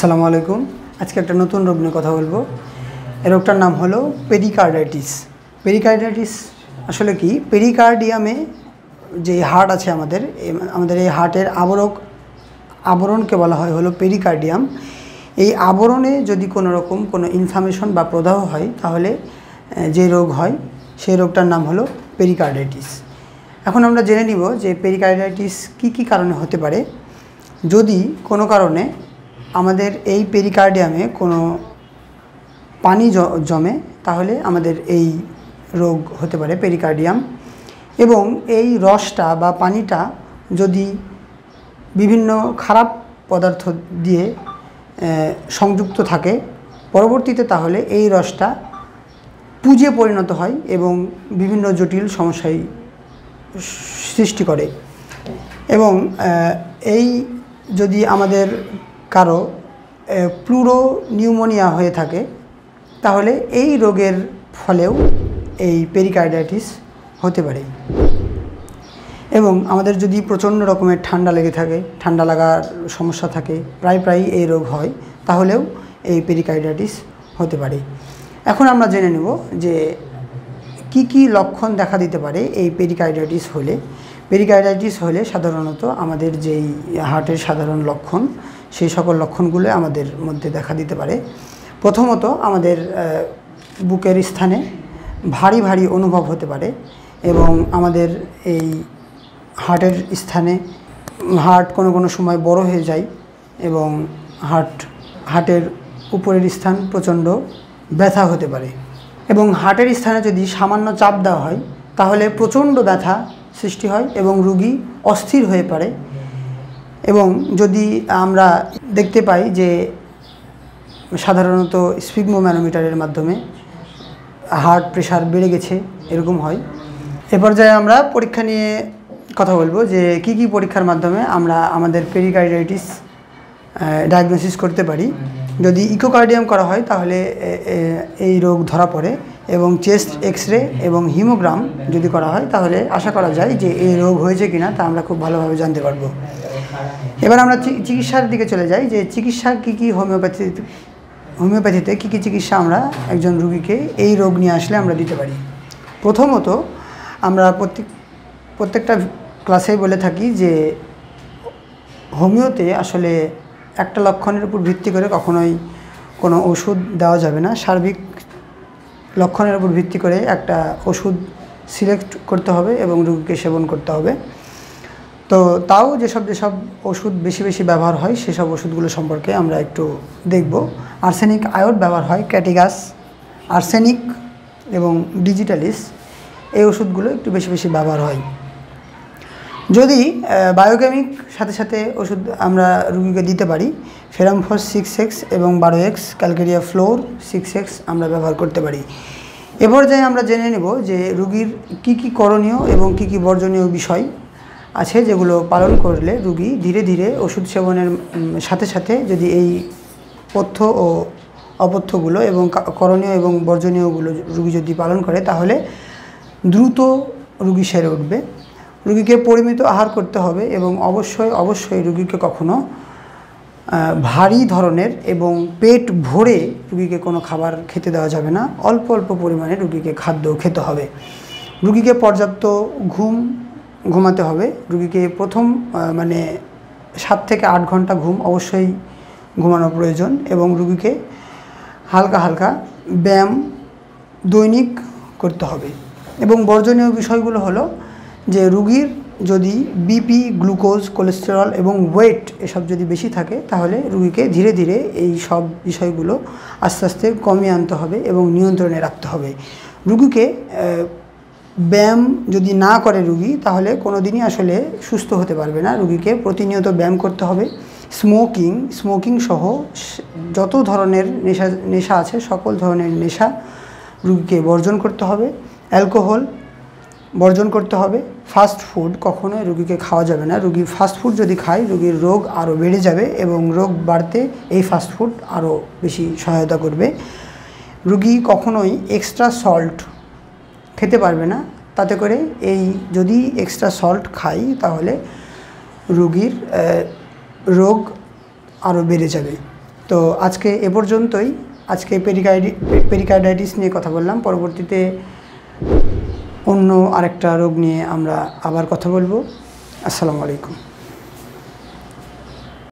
আসসালামু আলাইকুম। আজকে একটা নতুন রোগ নিয়ে কথা বলবো। এই রোগটার নাম হলো পেরিকার্ডাইটিস। পেরিকার্ডাইটিস আসলে কি? পেরিকার্ডিয়ামে যে হার্ট আছে আমাদের এই হার্টের আবরণকে বলা হয় হলো পেরিকার্ডিয়াম। এই আবরণে যদি কোনো ইনফ্লামেশন বা প্রদাহ হয় তাহলে যে রোগ হয় সেই রোগটার নাম হলো পেরিকার্ডাইটিস। এখন আমরা জেনে নিব যে পেরিকার্ডাইটিস কী কারণে হতে পারে। যদি কোনো কারণে আমাদের এই পেরিকার্ডিয়ামে কোনো পানি জমে তাহলে আমাদের এই রোগ হতে পারে পেরিকার্ডিয়াম। এবং এই রসটা বা পানিটা যদি বিভিন্ন খারাপ পদার্থ দিয়ে সংযুক্ত থাকে পরবর্তীতে তাহলে এই রসটা পুঁজে পরিণত হয় এবং বিভিন্ন জটিল সমস্যায় সৃষ্টি করে। এবং এই যদি আমাদের কারো প্লুরোনিউমোনিয়া হয়ে থাকে তাহলে এই রোগের ফলেও এই পেরিকার্ডাইটিস হতে পারে। এবং আমাদের যদি প্রচণ্ড রকমের ঠান্ডা লেগে থাকে, ঠান্ডা লাগার সমস্যা থাকে, প্রায় এই রোগ হয় তাহলেও এই পেরিকার্ডাইটিস হতে পারে। এখন আমরা জেনে নেব যে কি লক্ষণ দেখা দিতে পারে এই পেরিকার্ডাইটিস হলে। পেরিকার্ডাইটিস হলে সাধারণত আমাদের যেই হার্টের সাধারণ লক্ষণ সেই সকল লক্ষণগুলো আমাদের মধ্যে দেখা দিতে পারে। প্রথমত আমাদের বুকের স্থানে ভারী অনুভব হতে পারে এবং আমাদের এই হার্টের স্থানে হার্ট কোনো সময় বড় হয়ে যায় এবং হার্টের উপরের স্থান প্রচণ্ড ব্যথা হতে পারে। এবং হার্টের স্থানে যদি সামান্য চাপ দেওয়া হয় তাহলে প্রচণ্ড ব্যথা সৃষ্টি হয় এবং রোগী অস্থির হয়ে পড়ে। এবং যদি আমরা দেখতে পাই যে সাধারণত স্ফিগমোম্যানোমিটারের মাধ্যমে হার্ট প্রেশার বেড়ে গেছে এরকম হয়। এ পর্যায়ে আমরা পরীক্ষা নিয়ে কথা বলবো যে কি পরীক্ষার মাধ্যমে আমরা আমাদের পেরিকার্ডাইটিস ডায়াগনোসিস করতে পারি। যদি ইকোকার্ডিয়াম করা হয় তাহলে এই রোগ ধরা পড়ে এবং চেস্ট এক্সরে এবং হিমোগ্রাম যদি করা হয় তাহলে আশা করা যায় যে এই রোগ হয়েছে কিনা তা আমরা খুব ভালোভাবে জানতে পারবো। এবার আমরা চিকিৎসার দিকে চলে যাই যে চিকিৎসা কী হোমিওপ্যাথিতে কী চিকিৎসা আমরা একজন রোগীকে এই রোগ নিয়ে আসলে আমরা দিতে পারি। প্রথমত আমরা প্রত্যেকটা ক্লাসেই বলে থাকি যে হোমিওতে আসলে একটা লক্ষণের উপর ভিত্তি করে কখনোই কোনো ওষুধ দেওয়া যাবে না। সার্বিক লক্ষণের উপর ভিত্তি করে একটা ওষুধ সিলেক্ট করতে হবে এবং রোগীকে সেবন করতে হবে। তো তাও যেসব ওষুধ বেশি ব্যবহার হয় সেসব ওষুধগুলো সম্পর্কে আমরা একটু দেখব। আর্সেনিক আয়োড ব্যবহার হয়, ক্যাটিগাস, আর্সেনিক এবং ডিজিটালিস, এই ওষুধগুলো একটু বেশি ব্যবহার হয়। যদি বায়োকেমিক সাথে ওষুধ আমরা রোগীকে দিতে পারি, ফেরামফস 6X এবং 12X, ক্যালকেরিয়া ফ্লোর 6X আমরা ব্যবহার করতে পারি। এ পর্যায়ে আমরা জেনে নেব যে রোগীর কি করণীয় এবং কি বর্জনীয় বিষয় আছে যেগুলো পালন করলে রোগী ধীরে ওষুধ সেবনের সাথে যদি এই পথ্য ও অপথ্যগুলো এবং করণীয় এবং বর্জনীয়গুলো রোগী যদি পালন করে তাহলে দ্রুত রোগী সেরে উঠবে। রোগীকে পরিমিত আহার করতে হবে এবং অবশ্যই রোগীকে কখনো ভারী ধরনের এবং পেট ভরে রোগীকে কোনো খাবার খেতে দেওয়া যাবে না। অল্প পরিমাণে রোগীকে খাদ্য খেতে হবে। রোগীকে পর্যাপ্ত ঘুমাতে হবে। রোগীকে প্রথম 7 থেকে 8 ঘন্টা ঘুম অবশ্যই ঘুমানো প্রয়োজন এবং রোগীকে হালকা ব্যায়াম দৈনিক করতে হবে। এবং বর্জনীয় বিষয়গুলো হলো যে রোগীর যদি বিপি, গ্লুকোজ, কোলেস্টেরল এবং ওয়েট এসব যদি বেশি থাকে তাহলে রোগীকে ধীরে এই সব বিষয়গুলো আস্তে কমিয়ে আনতে হবে এবং নিয়ন্ত্রণে রাখতে হবে। রোগীকে ব্যায়াম যদি না করে রোগী তাহলে কোনো দিনই আসলে সুস্থ হতে পারবে না। রোগীকে প্রতিনিয়ত ব্যায়াম করতে হবে। স্মোকিং সহ যত ধরনের নেশা আছে সকল ধরনের নেশা রোগীকে বর্জন করতে হবে। অ্যালকোহল বর্জন করতে হবে। ফাস্ট ফুড কখনোই রোগীকে খাওয়া যাবে না। রোগী ফাস্ট ফুড যদি খায় রোগীর রোগ আরও বেড়ে যাবে এবং রোগ বাড়তে এই ফাস্ট ফুড আরও বেশি সহায়তা করবে। রোগী কখনোই এক্সট্রা সল্ট খেতে পারবে না। তাতে করে যদি এক্সট্রা সল্ট খাই তাহলে রোগীর রোগ আরও বেড়ে যাবে। তো আজকে এ পর্যন্তই। আজকে পেরিকার্ডাইটিস নিয়ে কথা বললাম। পরবর্তীতে অন্য আরেকটা রোগ নিয়ে আমরা আবার কথা বলবো। আসসালামু আলাইকুম।